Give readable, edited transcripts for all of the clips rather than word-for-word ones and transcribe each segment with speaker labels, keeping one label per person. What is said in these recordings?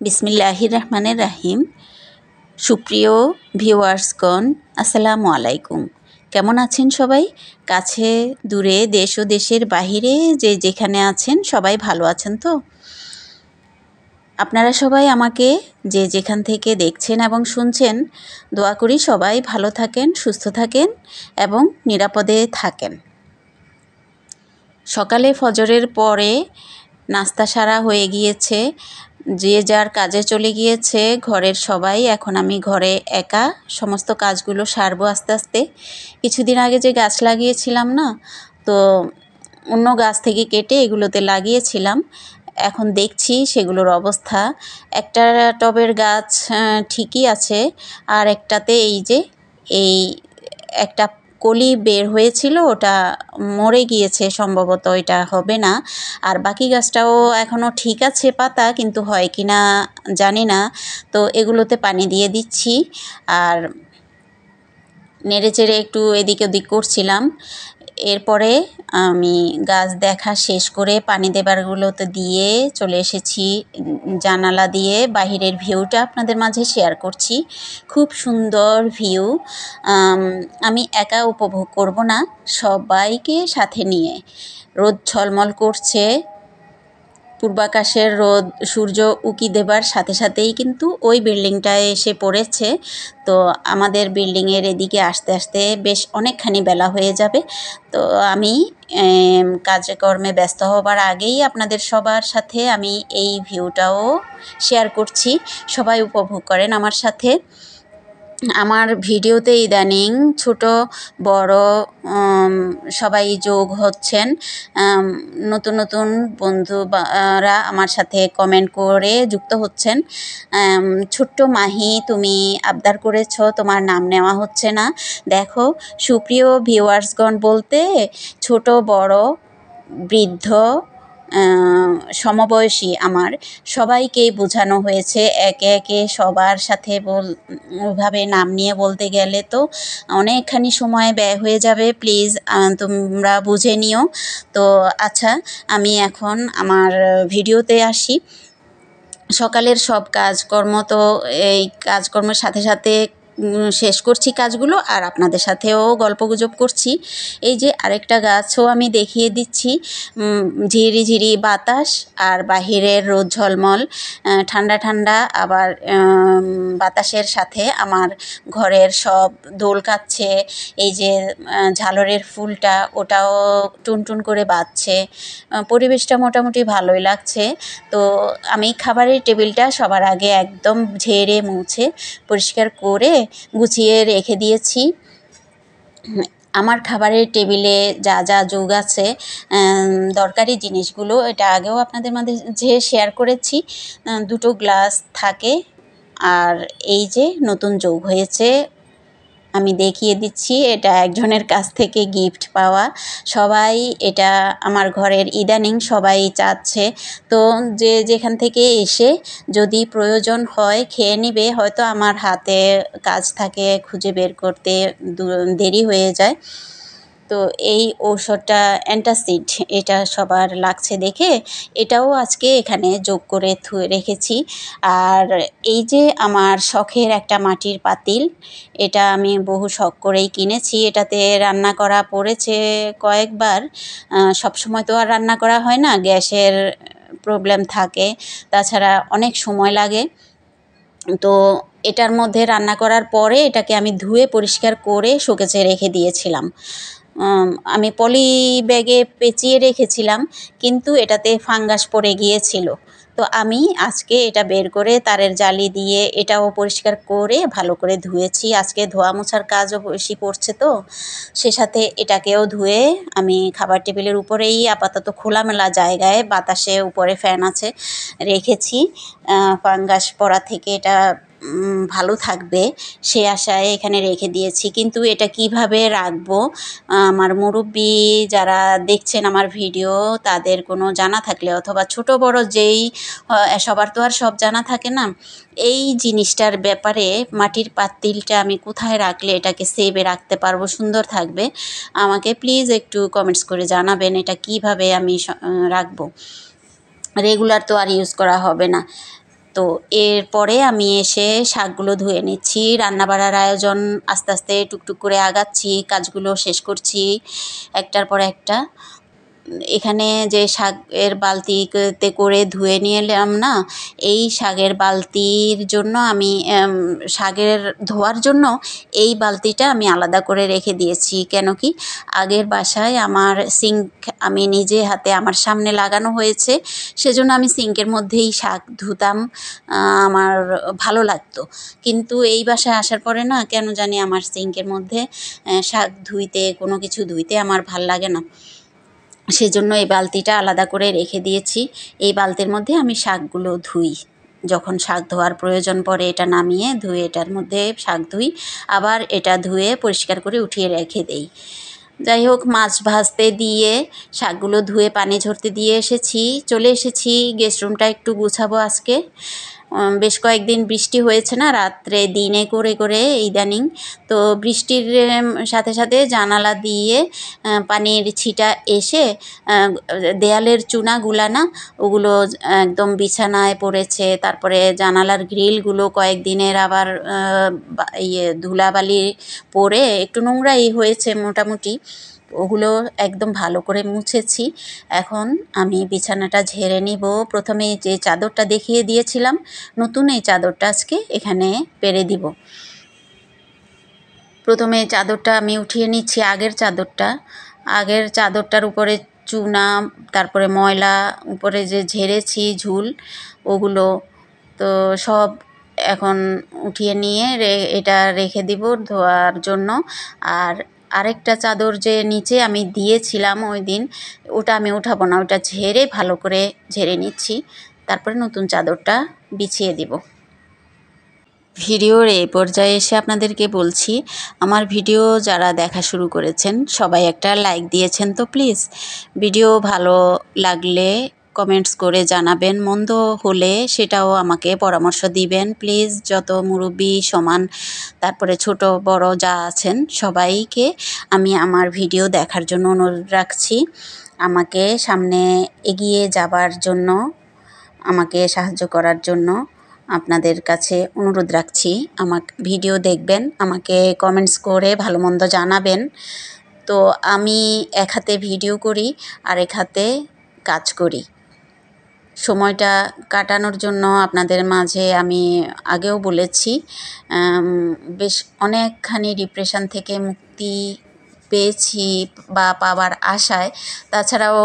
Speaker 1: বিসমিল্লাহির রহমানির রাহিম। সুপ্রিয় ভিউয়ার্সগণ, আসসালামু আলাইকুম। কেমন আছেন সবাই? কাছে দূরে দেশ ও দেশের বাহিরে যে যেখানে আছেন সবাই ভালো আছেন তো? আপনারা সবাই আমাকে যে যেখান থেকে দেখছেন এবং শুনছেন, দোয়া করি সবাই ভালো থাকেন, সুস্থ থাকেন এবং নিরাপদে থাকেন। সকালে ফজরের পরে নাস্তা সারা হয়ে গিয়েছে, যে যার কাজে চলে গিয়েছে ঘরের সবাই। এখন আমি ঘরে একা সমস্ত কাজগুলো সারবো আস্তে আস্তে। কিছুদিন আগে যে গাছ লাগিয়েছিলাম না, তো অন্য গাছ থেকে কেটে এগুলোতে লাগিয়েছিলাম। এখন দেখছি সেগুলোর অবস্থা, একটা টবের গাছ ঠিকই আছে, আর একটাতে এই একটা কলি বের হয়েছিল, ওটা মরে গিয়েছে, সম্ভবত এটা হবে না। আর বাকি গাছটাও এখনও ঠিক আছে পাতা, কিন্তু হয় কি না জানি না। তো এগুলোতে পানি দিয়ে দিচ্ছি আর নেড়েচেড়ে একটু এদিক ওদিক করছিলাম। এরপরে আমি গাছ দেখা শেষ করে পানি দেবারগুলোতে দিয়ে চলে এসেছি জানালা দিয়ে। বাহিরের ভিউটা আপনাদের মাঝে শেয়ার করছি। খুব সুন্দর ভিউ। আমি একা উপভোগ করব না, সবাইকে সাথে নিয়ে। রোদ ঝলমল করছে, পূর্বাকাশের রোদ সূর্য উঁকি দেবার সাথে সাথেই কিন্তু ওই বিল্ডিংটায় এসে পড়েছে। তো আমাদের বিল্ডিংয়ের এদিকে আসতে আসতে বেশ অনেকখানি বেলা হয়ে যাবে। তো আমি কাজকর্মে ব্যস্ত হবার আগেই আপনাদের সবার সাথে আমি এই ভিউটাও শেয়ার করছি। সবাই উপভোগ করেন আমার সাথে। আমার ভিডিওতে ইদানিং ছোট বড় সবাই যোগ হচ্ছেন। নতুন নতুন বন্ধুরা আমার সাথে কমেন্ট করে যুক্ত হচ্ছেন। ছোট্ট মাহি, তুমি আবদার করেছ, তোমার নাম নেওয়া হচ্ছে না। দেখো সুপ্রিয় ভিউয়ার্সগণ, বলতে ছোট বড় বৃদ্ধ সমবয়সী আমার সবাইকেই বোঝানো হয়েছে। একে একে সবার সাথে ওইভাবে নাম নিয়ে বলতে গেলে তো অনেকখানি সময় ব্যয় হয়ে যাবে। প্লিজ তোমরা বুঝে নিও। তো আচ্ছা, আমি এখন আমার ভিডিওতে আসি। সকালের সব কাজকর্ম তো এই কাজকর্মের সাথে সাথে শেষ করছি কাজগুলো, আর আপনাদের সাথেও গল্পগুজব করছি। এই যে আরেকটা গাছও আমি দেখিয়ে দিচ্ছি। ঝিরি ঝিরি বাতাস আর বাহিরের রোদ ঝলমল, ঠান্ডা ঠান্ডা, আবার বাতাসের সাথে আমার ঘরের সব দোল কাচ্ছে। এই যে ঝালরের ফুলটা, ওটাও টুনটুন করে বাজছে। পরিবেশটা মোটামুটি ভালোই লাগছে। তো আমি খাবারের টেবিলটা সবার আগে একদম ঝেড়ে মুছে পরিষ্কার করে গুছিয়ে রেখে দিয়েছি। আমার খাবারের টেবিলে যা যা যোগ আছে দরকারি জিনিসগুলো, এটা আগেও আপনাদের মাঝে শেয়ার করেছি। দুটো গ্লাস থাকে, আর এই যে নতুন যোগ হয়েছে আমি দেখিয়ে দিচ্ছি। এটা একজনের কাছ থেকে গিফট পাওয়া। সবাই এটা আমার ঘরের ইদানিং সবাই চাচ্ছে। তো যে যেখান থেকে এসে যদি প্রয়োজন হয় খেয়ে নিবে, হয়তো আমার হাতে কাজ থাকে, খুঁজে বের করতে দেরি হয়ে যায়। তো এই ঔষধটা অ্যান্টাসিড, এটা সবার লাগছে দেখে এটাও আজকে এখানে যোগ করে রেখেছি। আর এই যে আমার শখের একটা মাটির পাতিল, এটা আমি বহু শখ করেই কিনেছি। এটাতে রান্না করা পড়েছে কয়েকবার। সবসময় তো আর রান্না করা হয় না, গ্যাসের প্রবলেম থাকে, তাছাড়া অনেক সময় লাগে। তো এটার মধ্যে রান্না করার পরে এটাকে আমি ধুয়ে পরিষ্কার করে শোকেসে রেখে দিয়েছিলাম। আমি পলি ব্যাগে পেঁচিয়ে রেখেছিলাম, কিন্তু এটাতে ফাঙ্গাস পড়ে গিয়েছিল। তো আমি আজকে এটা বের করে তারের জালি দিয়ে এটাও পরিষ্কার করে ভালো করে ধুয়েছি। আজকে ধোয়া মোছার কাজও বেশি পড়ছে, তো সে সাথে এটাকেও ধুয়ে আমি খাবার টেবিলের উপরেই আপাতত খোলামেলা জায়গায়, বাতাসে উপরে ফ্যান আছে, রেখেছি। ফাঙ্গাস পড়া থেকে এটা ভালো থাকবে সে আশায় এখানে রেখে দিয়েছি। কিন্তু এটা কিভাবে রাখবো, আমার মুরব্বি যারা দেখছেন আমার ভিডিও, তাদের কোনো জানা থাকলে, অথবা ছোট বড় যেই, সবার তো আর সব জানা থাকে না, এই জিনিসটার ব্যাপারে মাটির পাতিলটা আমি কোথায় রাখলে এটাকে সেভে রাখতে পারবো, সুন্দর থাকবে, আমাকে প্লিজ একটু কমেন্টস করে জানাবেন এটা কিভাবে আমি রাখবো। রেগুলার তো আর ইউজ করা হবে না। তো এরপরে আমি এসে শাকগুলো ধুয়ে নিচ্ছি। রান্না বাড়ার আয়োজন আস্তে আস্তে টুকটুক করে আগাচ্ছি, কাজগুলো শেষ করছি একটার পর একটা। এখানে যে শাকের বালতিতে করে ধুয়ে নিয়ে এলাম না, এই শাকের বালতির জন্য আমি শাকের ধোয়ার জন্য এই বালতিটা আমি আলাদা করে রেখে দিয়েছি। কেন কি, আগের বাসায় আমার সিঙ্ক আমি নিজে হাতে আমার সামনে লাগানো হয়েছে, সেজন্য আমি সিঙ্কের মধ্যেই শাক ধুতাম, আমার ভালো লাগতো। কিন্তু এই বাসায় আসার পরে না, কেন জানি আমার সিঙ্কের মধ্যে শাক ধুইতে, কোনো কিছু ধুইতে আমার ভাল লাগে না। সেজন্য এই বালতিটা আলাদা করে রেখে দিয়েছি। এই বালতির মধ্যে আমি শাকগুলো ধুই। যখন শাক ধোয়ার প্রয়োজন পড়ে এটা নামিয়ে ধুয়ে এটার মধ্যে শাক ধুই, আবার এটা ধুয়ে পরিষ্কার করে উঠিয়ে রেখে দেই। যাই হোক, মাছ ভাজতে দিয়ে শাকগুলো ধুয়ে পানি ঝরতে দিয়ে চলে এসেছি। গেস্ট রুমটা একটু গুছাবো আজকে। বেশ কয়েকদিন বৃষ্টি হয়েছে না, রাত্রে দিনে করে করে ইদানিং। তো বৃষ্টির সাথে সাথে জানালা দিয়ে পানির ছিটা এসে দেয়ালের চুনাগুলা না, ওগুলো একদম বিছানায় পড়েছে। তারপরে জানালার গ্রিলগুলো কয়েকদিনের আবার ধুলাবালি পড়ে একটু নোংরাই হয়েছে মোটামুটি। ওগুলো একদম ভালো করে মুছেছি। এখন আমি বিছানাটা ঝেড়ে নিব। প্রথমে যে চাদরটা দেখিয়ে দিয়েছিলাম, নতুন এই চাদরটা আজকে এখানে পেরে দিব। প্রথমে চাদরটা আমি উঠিয়ে নিচ্ছি, আগের চাদরটার উপরে চুনা, তারপরে ময়লা উপরে যে ঝেড়েছি ঝুল, ওগুলো তো সব এখন উঠিয়ে নিয়ে এটা রেখে দিব ধোয়ার জন্য। আর আরেকটা চাদর যে নিচে আমি দিয়েছিলাম ওই দিন, ওটা আমি উঠাবো না, ওটা ঝেড়ে ভালো করে ঝেড়ে নিচ্ছি, তারপরে নতুন চাদরটা বিছিয়ে দিব। ভিডিওর এই পর্যায়ে এসে আপনাদেরকে বলছি, আমার ভিডিও যারা দেখা শুরু করেছেন সবাই একটা লাইক দিয়েছেন তো প্লিজ। ভিডিও ভালো লাগলে কমেন্টস করে জানাবেন, মন্দ হলে সেটাও আমাকে পরামর্শ দিবেন প্লিজ। যত মুরব্বি সমান, তারপরে ছোট বড় যা আছেন সবাইকে আমি আমার ভিডিও দেখার জন্য অনুরোধ রাখছি। আমাকে সামনে এগিয়ে যাবার জন্য, আমাকে সাহায্য করার জন্য আপনাদের কাছে অনুরোধ রাখছি। আমার ভিডিও দেখবেন, আমাকে কমেন্টস করে ভালো মন্দ জানাবেন। তো আমি এক হাতে ভিডিও করি আর এক হাতে কাজ করি। সময়টা কাটানোর জন্য আপনাদের মাঝে আমি আগেও বলেছি, বেশ অনেকখানি ডিপ্রেশন থেকে মুক্তি পেয়েছি বা পাওয়ার আশায়। তাছাড়াও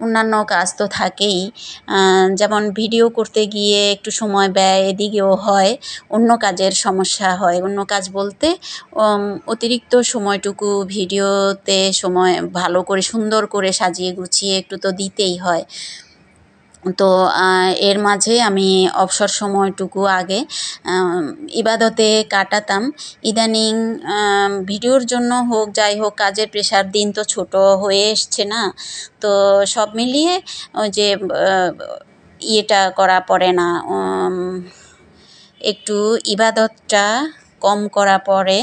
Speaker 1: অন্যান্য কাজ তো থাকেই, যেমন ভিডিও করতে গিয়ে একটু সময় ব্যয় এদিকেও হয়, অন্য কাজের সমস্যা হয়। অন্য কাজ বলতে অতিরিক্ত সময়টুকু ভিডিওতে সময় ভালো করে সুন্দর করে সাজিয়ে গুছিয়ে একটু তো দিতেই হয়। তো এর মাঝে আমি অবসর সময়টুকু আগে ইবাদতে কাটাতাম। ইদানিং ভিডিওর জন্য হোক, যাই হোক, কাজের প্রেশার, দিন তো ছোট হয়ে এসছে না, তো সব মিলিয়ে ওই যে ইয়েটা করা পড়ে না, একটু ইবাদতটা কম করা পড়ে।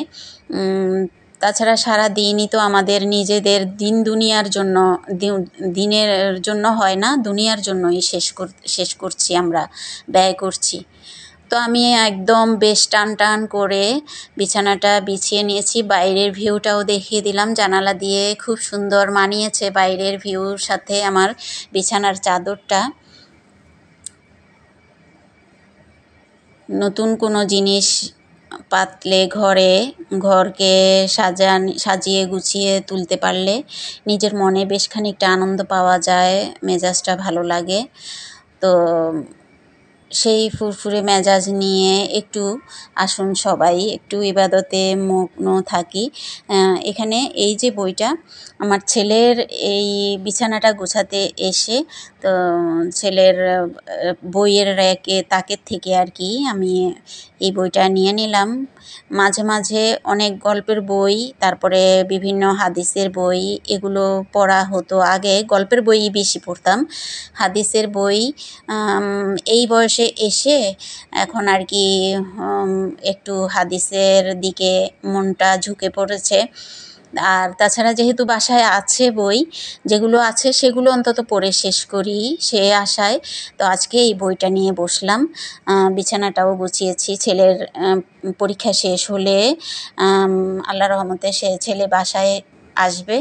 Speaker 1: তাছাড়া সারা দিনই তো আমাদের নিজেদের দিনের জন্য হয় না, দুনিয়ার জন্যই শেষ করছি, আমরা ব্যয় করছি। তো আমি একদম বেশ টান করে বিছানাটা বিছিয়ে নিয়েছি। বাইরের ভিউটাও দেখিয়ে দিলাম, জানালা দিয়ে খুব সুন্দর মানিয়েছে বাইরের ভিউর সাথে আমার বিছানার চাদরটা। নতুন কোনো জিনিস পাতলে ঘরকে সাজিয়ে গুছিয়ে তুলতে পারলে নিজের মনে বেশ খানিকটা আনন্দ পাওয়া যায়, মেজাজটা ভালো লাগে। তো সেই ফুরফুরে মেজাজ নিয়ে একটু আসুন সবাই একটু ইবাদতে মগ্ন থাকি। এখানে এই যে বইটা, আমার ছেলের এই বিছানাটা গোছাতে এসে, তো ছেলের বইয়ের তাকের থেকে আর কি আমি এই বইটা নিয়ে নিলাম। মাঝে মাঝে অনেক গল্পের বই, তারপরে বিভিন্ন হাদিসের বই, এগুলো পড়া হতো। আগে গল্পের বইই বেশি পড়তাম, হাদিসের বই এই বয়সে এসে এখন আর কি একটু হাদিসের দিকে মনটা ঝুঁকে পড়েছে। আর তাছাড়া যেহেতু বাসায় আছে বই, যেগুলো আছে সেগুলো অন্তত পড়ে শেষ করি সে আশায়। তো আজকে এই বইটা নিয়ে বসলাম। বিছানাটাও গুছিয়েছি। ছেলের পরীক্ষা শেষ হলে আল্লাহর রহমতে ছেলে বাসায় আসবে,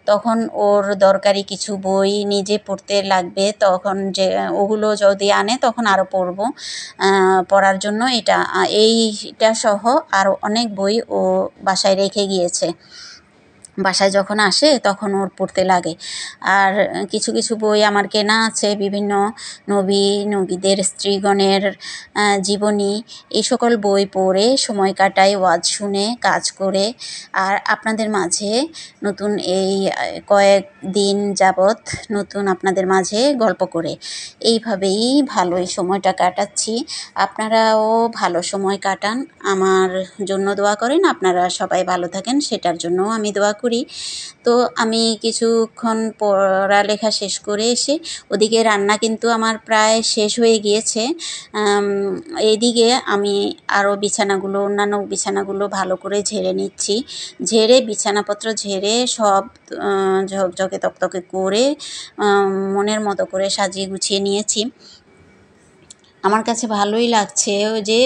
Speaker 1: তখন ওর দরকারি কিছু বই নিজে পড়তে লাগবে, তখন যে ওগুলো যদি আনে তখন আরও পড়ব। পড়ার জন্য এইটা সহ আরও অনেক বই ও বাসায় রেখে গিয়েছে। বাসায় যখন আসে তখন ওর পড়তে লাগে। আর কিছু কিছু বই আমার কেনা আছে, বিভিন্ন নবীদের স্ত্রীগণের জীবনী, এই সকল বই পড়ে সময় কাটাই, ওয়াজ শুনে, কাজ করে। আর আপনাদের মাঝে নতুন এই কয়েকদিন যাবৎ নতুন আপনাদের মাঝে গল্প করে এইভাবেই ভালোই সময়টা কাটাচ্ছি। আপনারাও ভালো সময় কাটান, আমার জন্য দোয়া করেন। আপনারা সবাই ভালো থাকেন সেটার জন্যও আমি দোয়া করি। তো আমি কিছুক্ষণ পড়ালেখা শেষ করে এসে ওদিকে রান্না কিন্তু আমার প্রায় শেষ হয়ে গিয়েছে। এইদিকে আমি আরও অন্যান্য বিছানাগুলো ভালো করে ঝেড়ে নিচ্ছি। বিছানাপত্র ঝেড়ে সব ঝকঝকে তকতকে করে মনের মতো করে সাজিয়ে গুছিয়ে নিয়েছি। আমার কাছে ভালোই লাগছে। ওই যে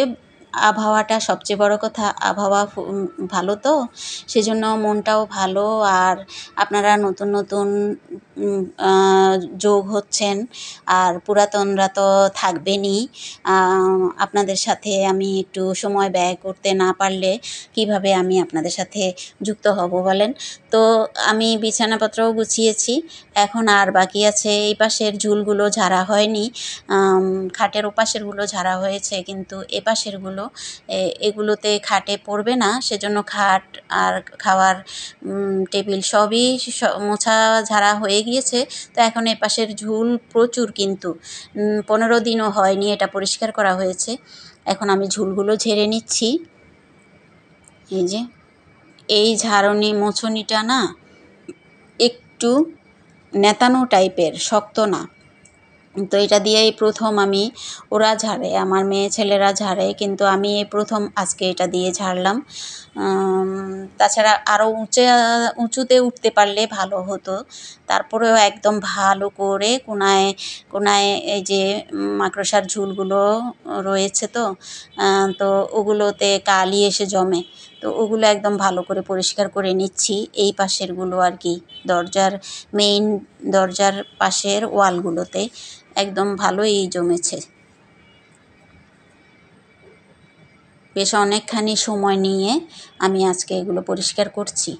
Speaker 1: আবহাওয়াটা, সবচেয়ে বড় কথা আবহাওয়া ভালো, তো সেজন্য মনটাও ভালো। আর আপনারা নতুন নতুন যোগ হচ্ছেন, আর পুরাতনরা তো থাকবেনই। আপনাদের সাথে আমি একটু সময় ব্যয় করতে না পারলে কিভাবে আমি আপনাদের সাথে যুক্ত হব বলেন। তো আমি বিছানাপত্রও গুছিয়েছি, এখন আর বাকি আছে এই পাশের ঝুলগুলো ঝাড়া হয়নি। খাটের ওপাশেরগুলো ঝাড়া হয়েছে, কিন্তু এপাশেরগুলো এগুলোতে খাটে পড়বে না, সেজন্য খাট আর খাওয়ার টেবিল সবই মোছা ঝাড়া হয়ে গিয়েছে। তো এখন এপাশের ঝুল প্রচুর, কিন্তু 15 দিনও হয়নি এটা পরিষ্কার করা হয়েছে। এখন আমি ঝুলগুলো ঝেড়ে নিচ্ছি। এই যে এই মোছনিটা না একটু নেতানো টাইপের, শক্ত না। তো এটা দিয়েই প্রথম ওরা ঝাড়ে, আমার মেয়ে ছেলেরা ঝাড়ে, কিন্তু আমি এই প্রথম আজকে এটা দিয়ে ঝাড়লাম। তাছাড়া আরও উঁচুতে উঠতে পারলে ভালো হতো। তারপরেও একদম ভালো করে কোনায় কোনায় এই যে মাকড়সার ঝুলগুলো রয়েছে, তো ওগুলোতে কালি এসে জমে। তো ওগুলো একদম ভালো করে পরিষ্কার করে নিচ্ছি। এই পাশেরগুলো আর কি, মেইন দরজার পাশের ওয়ালগুলোতে একদম ভালোই জমেছে। বেশ অনেকখানি সময় নিয়ে আমি আজকে এগুলো পরিষ্কার করছি।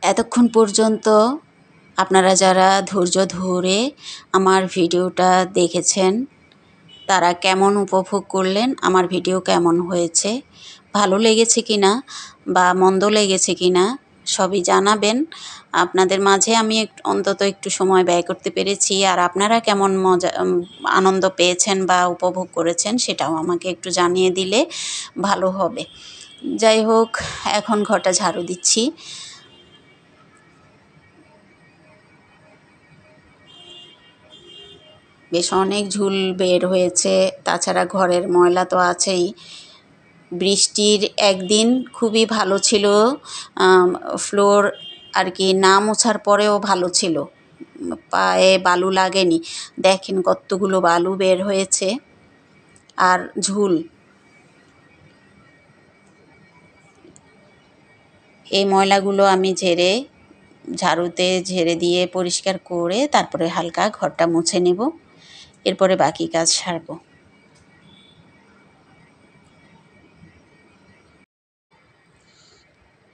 Speaker 1: এতক্ষণ পর্যন্ত আপনারা যারা ধৈর্য ধরে আমার ভিডিওটা দেখেছেন, তারা কেমন উপভোগ করলেন, আমার ভিডিও কেমন হয়েছে, ভালো লেগেছে কিনা বা মন্দ লেগেছে কিনা সবই জানাবেন। আপনাদের মাঝে আমি অন্তত একটু সময় ব্যয় করতে পেরেছি, আর আপনারা কেমন আনন্দ পেয়েছেন বা উপভোগ করেছেন সেটাও আমাকে একটু জানিয়ে দিলে ভালো হবে। যাই হোক, এখন ঘরটা ঝাড়ু দিচ্ছি। বেশ অনেক ঝুল বের হয়েছে, তাছাড়া ঘরের ময়লা তো আছেই। বৃষ্টির একদিন খুবই ভালো ছিল, ফ্লোর আর কি না মোছার পরেও ভালো ছিল, পায়ে বালু লাগেনি। দেখেন কতগুলো বালু বের হয়েছে আর ঝুল। এই ময়লাগুলো আমি ঝাড়ুতে ঝেড়ে দিয়ে পরিষ্কার করে তারপরে হালকা ঘরটা মুছে নেব, এরপরে বাকি কাজ সারব।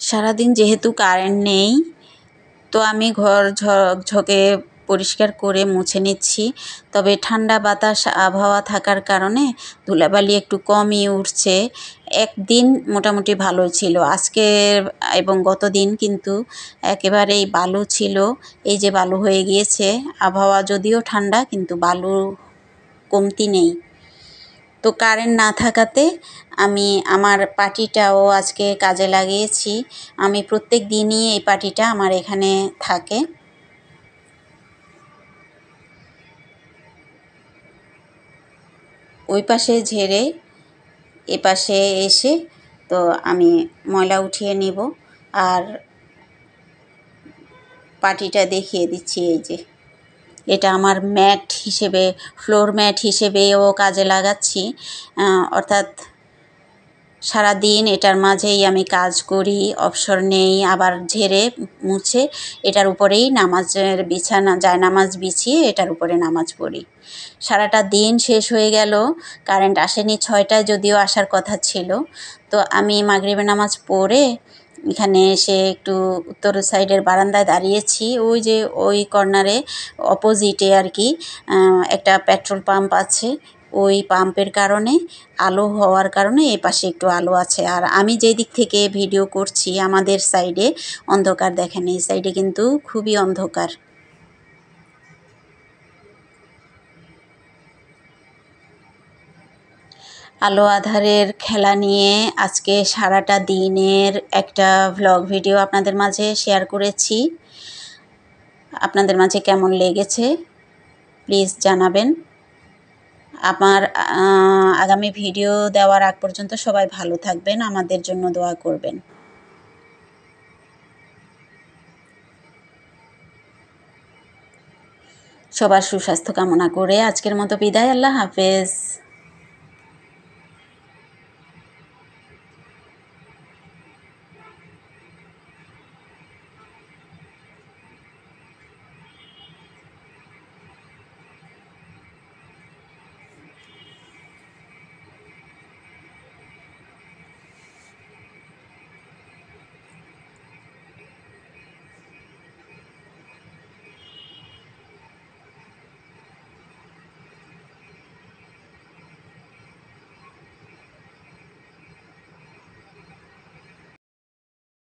Speaker 1: সারাদিন যেহেতু কারেন্ট নেই, তো আমি ঘর ঝকঝকে পরিষ্কার করে মুছে নিচ্ছি। তবে ঠান্ডা বাতাস আবহাওয়া থাকার কারণে ধুলাবালি একটু কমই উঠছে। একদিন মোটামুটি ভালোই ছিল, আজকে এবং গত দিন কিন্তু একেবারেই বালু ছিল। এই যে বালু হয়ে গিয়েছে, আবহাওয়া যদিও ঠান্ডা কিন্তু বালু কমতি নেই। তো কারেন্ট না থাকাতে আমি আমার পাটিটাও আজকে কাজে লাগিয়েছি। আমি প্রত্যেক দিনই এই পাটিটা আমার এখানে থাকে। ওই পাশে ঝেড়ে এপাশে এসে তো আমি ময়লা উঠিয়ে নিব। আর পাটিটা দেখিয়ে দিচ্ছি, এই যে এটা আমার ম্যাট হিসেবে, ফ্লোর ম্যাট হিসেবেও কাজে লাগাচ্ছি। অর্থাৎ সারাদিন এটার মাঝেই আমি কাজ করি, অবসর নেই, আবার ঝেড়ে মুছে এটার উপরেই নামাজের বিছানা জায়নামাজ বিছিয়ে এটার উপরে নামাজ পড়ি। সারাটা দিন শেষ হয়ে গেল, কারেন্ট আসেনি, 6টায় যদিও আসার কথা ছিল। তো আমি মাগরিবের নামাজ পড়ে এখানে এসে একটু উত্তর সাইডের বারান্দায় দাঁড়িয়েছি। ওই যে ওই কর্নারে অপোজিটে আর কি একটা পেট্রোল পাম্প আছে। ওই পাম্পের কারণে, আলো হওয়ার কারণে এ পাশে একটু আলো আছে। আর আমি যেই দিক থেকে ভিডিও করছি আমাদের সাইডে অন্ধকার, দেখেন এই সাইডে কিন্তু খুবই অন্ধকার। আলো আঁধারের খেলা নিয়ে আজকে সারাটা দিনের একটা ভ্লগ ভিডিও আপনাদের মাঝে শেয়ার করেছি। আপনাদের মাঝে কেমন লেগেছে প্লিজ জানাবেন। আমার আগামী ভিডিও দেওয়ার আগ পর্যন্ত সবাই ভালো থাকবেন, আমাদের জন্য দোয়া করবেন। সবার সুস্বাস্থ্য কামনা করে আজকের মতো বিদায়। আল্লাহ হাফেজ।